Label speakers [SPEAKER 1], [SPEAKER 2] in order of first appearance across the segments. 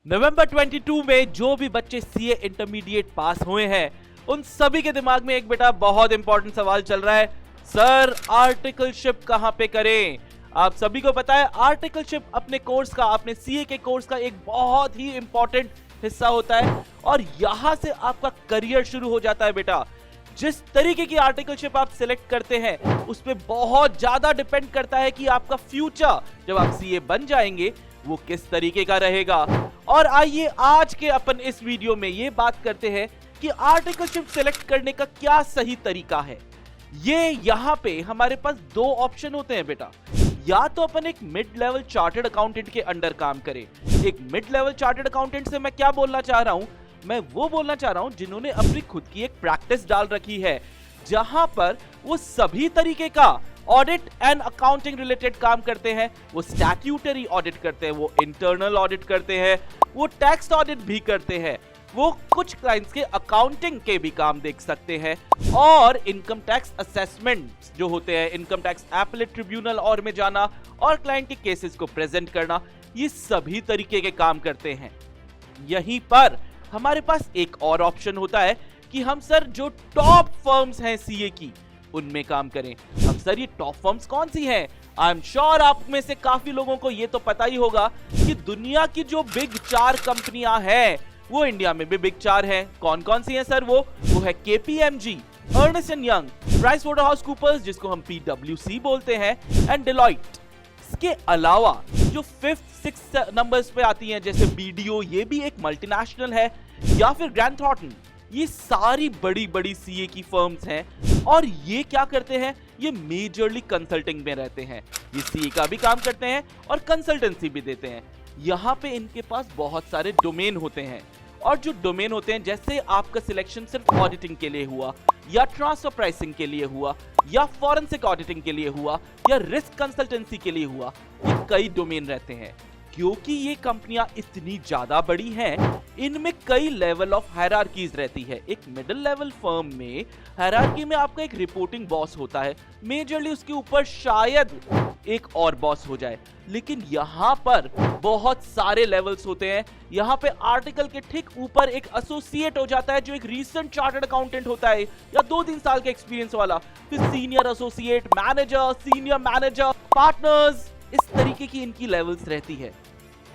[SPEAKER 1] नवंबर 22 में जो भी बच्चे सीए इंटरमीडिएट पास हुए हैं उन सभी के दिमाग में एक बेटा बहुत इंपॉर्टेंट सवाल चल रहा है, सर आर्टिकलशिप कहां पे करें। आप सभी को पता है आर्टिकलशिप अपने कोर्स का, अपने सीए के कोर्स का एक बहुत ही इंपॉर्टेंट हिस्सा होता है और यहां से आपका करियर शुरू हो जाता है बेटा। जिस तरीके की आर्टिकलशिप आप सिलेक्ट करते हैं उस पे बहुत ज्यादा डिपेंड करता है कि आपका फ्यूचर जब आप सीए बन जाएंगे वो किस तरीके का रहेगा। और आइए आज के अपन इस वीडियो में ये बात करते हैं कि आर्टिकलशिप सिलेक्ट करने का क्या सही तरीका है। ये यहाँ पे हमारे पास दो ऑप्शन होते हैं बेटा, या तो अपन एक मिड लेवल चार्टर्ड अकाउंटेंट के अंडर काम करें। एक मिड लेवल चार्टर्ड अकाउंटेंट से मैं क्या बोलना चाह रहा हूं, मैं वो बोलना चाह रहा हूं जिन्होंने अपनी खुद की एक प्रैक्टिस डाल रखी है जहां पर वो सभी तरीके का ऑडिट एंड अकाउंटिंग रिलेटेड काम करते हैं। वो स्टैट्यूटरी ऑडिट करते हैं, वो इंटरनल ऑडिट करते हैं, वो टैक्स ऑडिट भी करते हैं, वो कुछ क्लाइंट्स के अकाउंटिंग के भी काम देख सकते हैं और इनकम टैक्स असेसमेंट जो होते हैं, इनकम टैक्स एपेलेट ट्रिब्यूनल और में जाना और क्लाइंट के केसेस को प्रेजेंट करना, ये सभी तरीके के काम करते हैं। यहीं पर हमारे पास एक और ऑप्शन होता है कि हम सर जो टॉप फर्म्स हैं सीए की उनमें काम करें। अब सर ये टॉप फर्म्स कौन सी हैं? आई एम श्योर आप में से काफी लोगों को ये तो पता ही होगा कि दुनिया की जो बिग 4 कंपनियां हैं वो इंडिया में भी बिग 4 हैं। कौन कौन सी हैं सर? वो है KPMG, Ernst and Young, PricewaterhouseCoopers जिसको हम पीडब्ल्यूसी बोलते हैं, एंड डेलॉइट। इसके अलावा जो 5th 6th नंबर्स पे आती हैं जैसे बीडीओ, ये भी एक मल्टीनेशनल है, या फिर ग्रांट थॉर्टन, ये सारी बड़ी बड़ी सीए की फर्म्स हैं और ये क्या करते हैं, ये मेजरली कंसल्टिंग में रहते हैं। ये सीए का भी काम करते हैं और कंसल्टेंसी भी देते हैं। यहाँ पे इनके पास बहुत सारे डोमेन होते हैं और जो डोमेन होते हैं जैसे आपका सिलेक्शन सिर्फ ऑडिटिंग के लिए हुआ या ट्रांसफर प्राइसिंग के लिए हुआ या फॉरेंसिक ऑडिटिंग के लिए हुआ या रिस्क कंसल्टेंसी के लिए हुआ, ये कई डोमेन रहते हैं। क्योंकि ये कंपनियां इतनी ज्यादा बड़ी हैं, इनमें कई लेवल ऑफ हायरार्कीज रहती है। एक मिडिल लेवल फर्म में हायरार्की में आपका एक रिपोर्टिंग बॉस होता है, मेजरली उसके ऊपर शायद एक और बॉस हो जाए, लेकिन यहाँ पर बहुत सारे लेवल्स होते हैं। यहाँ पे आर्टिकल के ठीक ऊपर एक एसोसिएट हो जाता है जो एक रीसेंट चार्टर्ड अकाउंटेंट होता है या 2-3 साल के एक्सपीरियंस वाला, फिर senior associate, manager, senior manager, partners, इस तरीके की इनकी लेवल्स रहती है।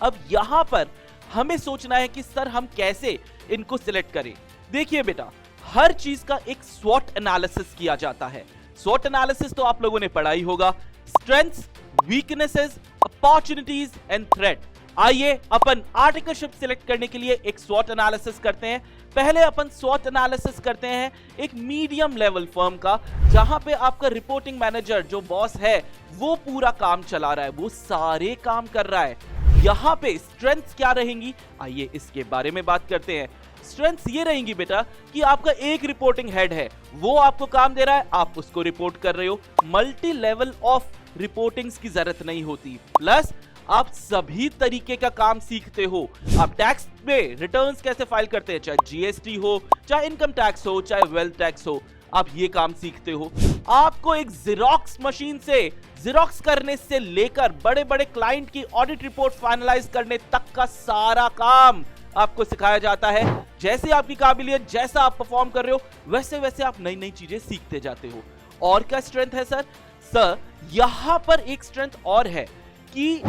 [SPEAKER 1] अब यहां पर हमें सोचना है कि सर हम कैसे इनको सिलेक्ट करें। देखिए बेटा, हर चीज का एक स्वॉट एनालिसिस किया जाता है। स्वॉट एनालिसिस तो आप लोगों ने पढ़ा ही होगा, strengths, weaknesses, opportunities and threat. आइए अपन आर्टिकलशिप सिलेक्ट करने के लिए एक स्वॉट एनालिसिस करते हैं। पहले अपन स्वॉट एनालिसिस करते हैं एक मीडियम लेवल फर्म का, जहां पे आपका रिपोर्टिंग मैनेजर जो बॉस है वो पूरा काम चला रहा है, वो सारे काम कर रहा है। यहाँ पे स्ट्रेंथ्स क्या रहेंगी, आइए इसके बारे में बात करते हैं। स्ट्रेंथ्स ये रहेंगी बेटा कि आपका एक रिपोर्टिंग हेड है, वो आपको काम दे रहा है, आप उसको रिपोर्ट कर रहे हो, मल्टी लेवल ऑफ रिपोर्टिंग्स की जरूरत नहीं होती। प्लस आप सभी तरीके का काम सीखते हो। आप टैक्स में रिटर्न्स कैसे फाइल करते हैं, चाहे जीएसटी हो, चाहे इनकम टैक्स हो, चाहे वेल्थ टैक्स हो, आप ये काम सीखते हो। आपको एक जेरोक्स मशीन से जेरोक्स करने से लेकर बड़े बड़े क्लाइंट की ऑडिट रिपोर्ट फाइनलाइज करने तक का सारा काम आपको सिखाया जाता है। जैसे आपकी काबिलियत, जैसा आप परफॉर्म कर रहे हो, वैसे वैसे आप नई नई चीजें सीखते जाते हो। और क्या स्ट्रेंथ है सर? सर यहां पर एक स्ट्रेंथ और है कि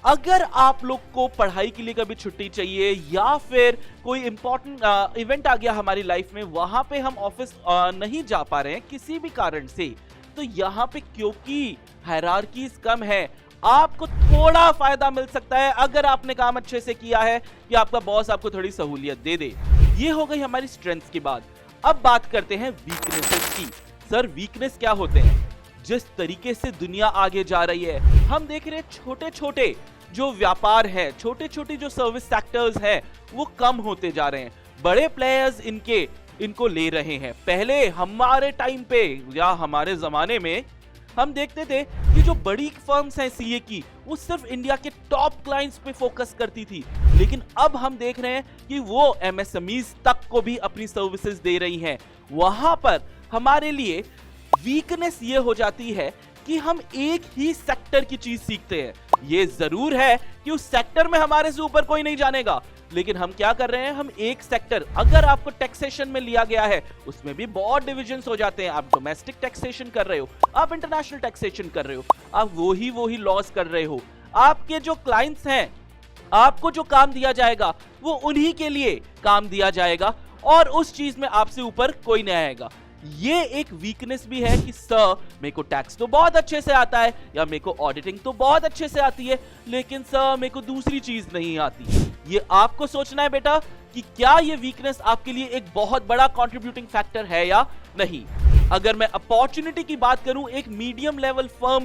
[SPEAKER 1] अगर आप लोग को पढ़ाई के लिए कभी छुट्टी चाहिए या फिर कोई इंपॉर्टेंट इवेंट आ गया हमारी लाइफ में, वहां पे हम ऑफिस नहीं जा पा रहे हैं किसी भी कारण से, तो यहाँ पे क्योंकि हायरार्कीज कम है, आपको थोड़ा फायदा मिल सकता है अगर आपने काम अच्छे से किया है कि आपका बॉस आपको थोड़ी सहूलियत दे दे। ये हो गई हमारी स्ट्रेंथ्स की बात। अब बात करते हैं वीकनेसेस की। सर वीकनेस क्या होते हैं? जिस तरीके से दुनिया आगे जा रही है, हम देख रहे हैं छोटे छोटे जो व्यापार है, छोटे छोटे जो सर्विस सेक्टर्स हैं, वो कम होते जा रहे हैं। बड़े प्लेयर्स इनको ले रहे हैं। पहले हमारे टाइम पे या हमारे जमाने में हम देखते थे कि जो बड़ी फर्म्स हैं सीए की, वो सिर्फ इंडिया के टॉप क्लाइंट्स पे फोकस करती थी, लेकिन अब हम देख रहे हैं कि वो एमएसएमईज तक को भी अपनी सर्विसेज दे रही हैं। वहां पर हमारे लिए वीकनेस ये हो जाती है कि हम एक ही सेक्टर की चीज सीखते हैं। ये जरूर है कि उस सेक्टर में हमारे से ऊपर कोई नहीं जानेगा, लेकिन हम क्या कर रहे हैं, हम एक सेक्टर, अगर आपको टैक्सेशन में लिया गया है उसमें भी बहुत डिविजन्स हो जाते हैं। आप डोमेस्टिक टैक्सेशन कर रहे हो, आप इंटरनेशनल टैक्सेशन कर रहे हो, आप वही लॉस कर रहे हो। आपके जो क्लाइंट्स हैं, आपको जो काम दिया जाएगा वो उन्हीं के लिए काम दिया जाएगा और उस चीज में आपसे ऊपर कोई नहीं आएगा। ये एक वीकनेस भी है कि सर मेरे को टैक्स तो बहुत अच्छे से आता है या मेरे को ऑडिटिंग तो बहुत अच्छे से आती है, लेकिन सर मेरे को दूसरी चीज नहीं आती। ये आपको सोचना है बेटा कि क्या ये वीकनेस आपके लिए एक बहुत बड़ा कंट्रीब्यूटिंग फैक्टर है या नहीं। अगर मैं अपॉर्चुनिटी की बात करूं, एक मीडियम लेवल फर्म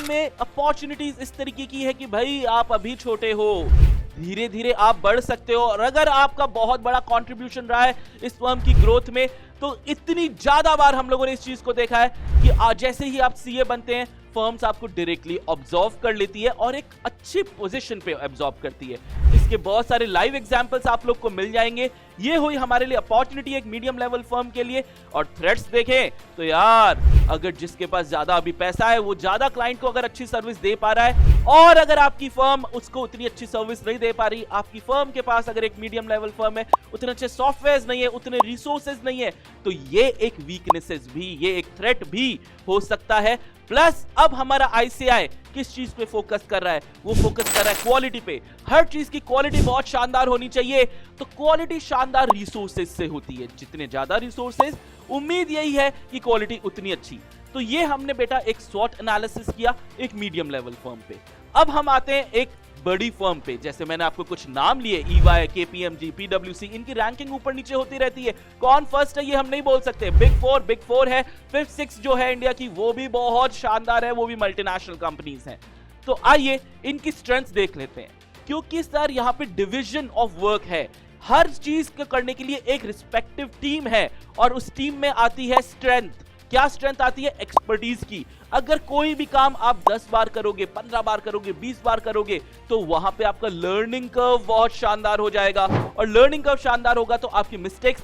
[SPEAKER 1] में अपॉर्चुनिटीज इस तरीके की है कि भाई आप अभी छोटे हो, धीरे धीरे आप बढ़ सकते हो, और अगर आपका बहुत बड़ा कंट्रीब्यूशन रहा है इस फर्म की ग्रोथ में, तो इतनी ज्यादा बार हम लोगों ने इस चीज को देखा है कि जैसे ही आप सीए बनते हैं फर्म्स आपको डायरेक्टली ऑब्जर्व कर लेती है और एक अच्छी पोजीशन पे ऑब्जर्व करती है। इसके बहुत सारे लाइव एग्जांपल्स आप लोग को मिल जाएंगे। ये हुई हमारे लिए अपॉर्चुनिटी एक मीडियम लेवल फर्म के लिए। और थ्रेट्स देखें तो यार, अगर जिसके पास ज्यादा अभी पैसा है वो ज्यादा क्लाइंट को अगर अच्छी सर्विस दे पा रहा है, और अगर आपकी फर्म उसको उतनी अच्छी सर्विस नहीं दे पा रही, आपकी फर्म के पास अगर एक मीडियम लेवल फर्म है, उतने अच्छे सॉफ्टवेयर नहीं है, उतने रिसोर्सेज नहीं है, तो ये एक वीकनेसेस भी, ये एक थ्रेट भी हो सकता है। प्लस अब हमारा आईसीआई किस चीज पे फोकस कर रहा है, वो फोकस कर रहा है क्वालिटी पे। हर चीज की क्वालिटी बहुत शानदार होनी चाहिए, तो क्वालिटी शानदार रिसोर्सेज से होती है। जितने ज्यादा रिसोर्सेज, उम्मीद यही है कि क्वालिटी उतनी अच्छी। तो ये हमने बेटा एक स्वॉट एनालिसिस किया एक मीडियम लेवल फर्म पे। अब हम आते हैं एक बड़ी फर्म पे। जैसे मैंने आपको कुछ नाम लिए, ईवाई, केपीएमजी, पीडब्ल्यूसी, इनकी रैंकिंग ऊपर नीचे होती रहती है। कौन फर्स्ट है ये हम नहीं बोल सकते। बिग फोर है, फिफ्थ सिक्स जो है इंडिया की वो भी बहुत शानदार है, वो भी मल्टीनेशनल कंपनीज हैं। तो आइए इनकी स्ट्रेंथ्स देख लेते हैं, क्योंकि सर यहाँ पे डिवीजन ऑफ वर्क है। हर चीज को करने के लिए एक रिस्पेक्टिव टीम है और उस टीम में आती है स्ट्रेंथ। क्या स्ट्रेंथ आती है? एक्सपर्टीज की। अगर कोई भी काम आप 10 बार करोगे, 15 बार करोगे, 20 बार करोगे, तो वहां पे आपका लर्निंग कर्व बहुत शानदार हो जाएगा। और लर्निंग कर्व शानदार होगा तो आपकी मिस्टेक्स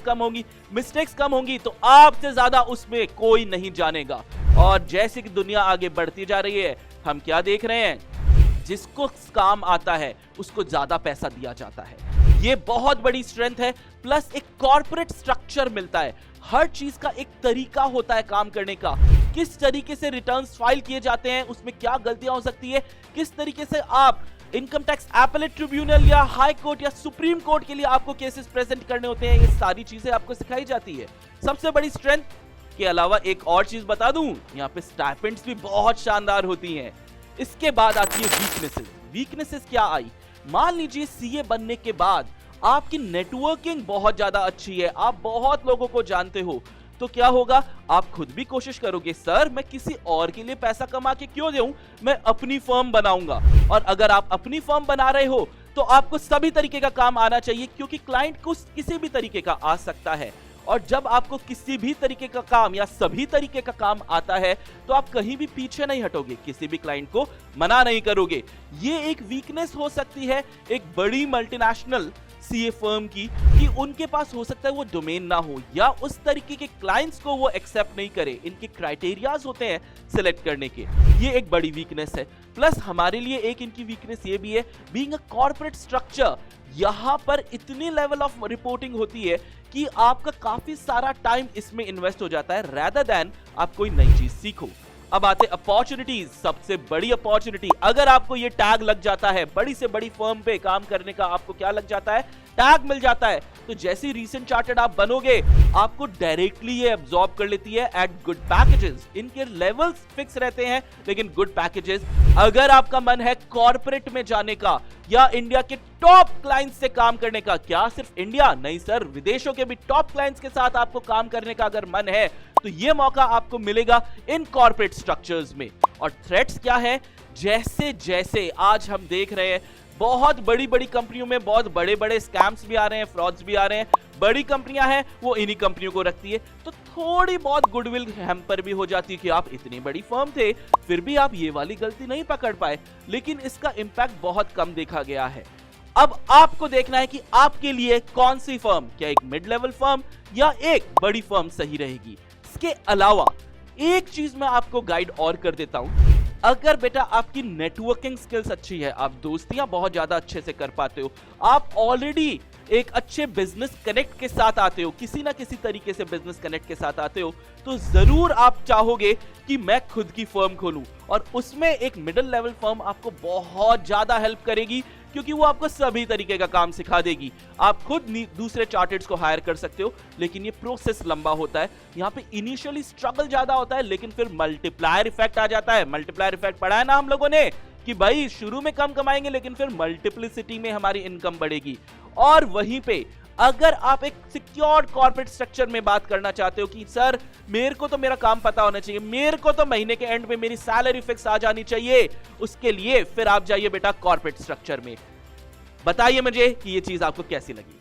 [SPEAKER 1] कम होंगी तो आपसे ज्यादा उसमें कोई नहीं जानेगा। और जैसे कि दुनिया आगे बढ़ती जा रही है, हम क्या देख रहे हैं, जिसको काम आता है उसको ज्यादा पैसा दिया जाता है। ये बहुत बड़ी स्ट्रेंथ है। प्लस एक कॉर्पोरेट स्ट्रक्चर मिलता है। हर चीज का एक तरीका होता है काम करने का। किस तरीके से रिटर्न्स फाइल किए जाते हैं, उसमें क्या गलतियां हो सकती है, किस तरीके से आप इनकम टैक्स एपेलेट ट्रिब्यूनल या हाई कोर्ट या सुप्रीम कोर्ट के लिए आपको केसेस प्रेजेंट करने होते हैं, ये सारी चीजें आपको सिखाई जाती है। सबसे बड़ी स्ट्रेंथ के अलावा एक और चीज बता दूं, यहाँ पे स्टाइपेंड्स भी बहुत शानदार होती हैं। इसके बाद आती है वीकनेसेस। वीकनेसेस क्या आई? मान लीजिए सीए बनने के बाद आपकी नेटवर्किंग बहुत ज्यादा अच्छी है, आप बहुत लोगों को जानते हो, तो क्या होगा, आप खुद भी कोशिश करोगे, सर मैं किसी और के लिए पैसा कमा के क्यों दूं, मैं अपनी फर्म बनाऊंगा। और अगर आप अपनी फर्म बना रहे हो तो आपको सभी तरीके का काम आना चाहिए, क्योंकि क्लाइंट को किसी भी तरीके का आ सकता है। और जब आपको किसी भी तरीके का काम या सभी तरीके का काम आता है तो आप कहीं भी पीछे नहीं हटोगे, किसी भी क्लाइंट को मना नहीं करोगे। ये एक वीकनेस हो सकती है एक बड़ी मल्टीनेशनल सीए फर्म की, कि उनके पास हो सकता है वो डोमेन ना हो या उस तरीके के क्लाइंट्स को वो एक्सेप्ट नहीं करे। इनके क्राइटेरियाज होते हैं सिलेक्ट करने के, ये एक बड़ी वीकनेस है। प्लस हमारे लिए एक इनकी वीकनेस ये भी है, बीइंग अ कॉर्पोरेट स्ट्रक्चर, यहां पर इतनी लेवल ऑफ रिपोर्टिंग होती है कि आपका काफी सारा टाइम इसमें इन्वेस्ट हो जाता है, rather than आप कोई नई चीज सीखो। अब आते अपॉर्चुनिटीज। सबसे बड़ी अपॉर्चुनिटी, अगर आपको ये टैग लग जाता है, बड़ी से बड़ी फर्म पे काम करने का आपको क्या लग जाता है, टैग मिल जाता है, तो जैसे ही रीसेंट चार्टर्ड आप बनोगे, आपको डायरेक्टली ये एब्जॉर्ब कर लेती है एट गुड पैकेजेस। इनके लेवल्स फिक्स रहते हैं लेकिन गुड पैकेजेस। अगर आपका मन है कॉर्पोरेट में जाने का या इंडिया के टॉप क्लाइंट्स से काम करने का, क्या सिर्फ इंडिया नहीं सर, विदेशों के भी टॉप क्लाइंट्स के साथ आपको काम करने का अगर मन है, तो ये मौका आपको मिलेगा इन कॉर्पोरेट स्ट्रक्चर्स में। और थ्रेट्स क्या है? जैसे जैसे आज हम देख रहे हैं बहुत बड़ी बड़ी कंपनियों में बहुत बड़े बड़े स्कैम्स भी आ रहे हैं, फ्रॉड्स भी आ रहे हैं। बड़ी कंपनियां हैं वो इन्हीं कंपनियों को रखती है, तो थोड़ी बहुत गुडविल हैम्पर भी हो जाती है कि आप इतनी बड़ी फर्म थे फिर भी आप ये वाली गलती नहीं पकड़ पाए। लेकिन इसका इंपैक्ट बहुत कम देखा गया है। अब आपको देखना है कि आपके लिए कौन सी फर्म, क्या एक मिड लेवल फर्म या एक बड़ी फर्म सही रहेगी। इसके अलावा एक चीज मैं आपको गाइड और कर देता हूं, अगर बेटा आपकी नेटवर्किंग स्किल्स अच्छी है, आप दोस्तियां बहुत ज्यादा अच्छे से कर पाते हो, आप ऑलरेडी एक अच्छे बिजनेस कनेक्ट के साथ आते हो, किसी ना किसी तरीके से बिजनेस कनेक्ट के साथ आते हो, तो जरूर आप चाहोगे कि मैं खुद की फर्म खोलूं। और उसमें एक मिडिल लेवल फर्म आपको बहुत ज्यादा हेल्प करेगी, क्योंकि वो आपको सभी तरीके का काम सिखा देगी। आप खुद दूसरे चार्टर्ड्स को हायर कर सकते हो, लेकिन ये प्रोसेस लंबा होता है। यहाँ पे इनिशियली स्ट्रगल ज्यादा होता है, लेकिन फिर मल्टीप्लायर इफेक्ट आ जाता है। मल्टीप्लायर इफेक्ट पढ़ा है ना हम लोगों ने, कि भाई शुरू में कम कमाएंगे, लेकिन फिर मल्टीप्लिसिटी में हमारी इनकम बढ़ेगी। और वहीं पे अगर आप एक सिक्योर्ड कॉर्पोरेट स्ट्रक्चर में बात करना चाहते हो कि सर मेरे को तो मेरा काम पता होना चाहिए, मेरे को तो महीने के एंड में मेरी सैलरी फिक्स आ जानी चाहिए, उसके लिए फिर आप जाइए बेटा कॉर्पोरेट स्ट्रक्चर में। बताइए मुझे कि ये चीज आपको कैसी लगी।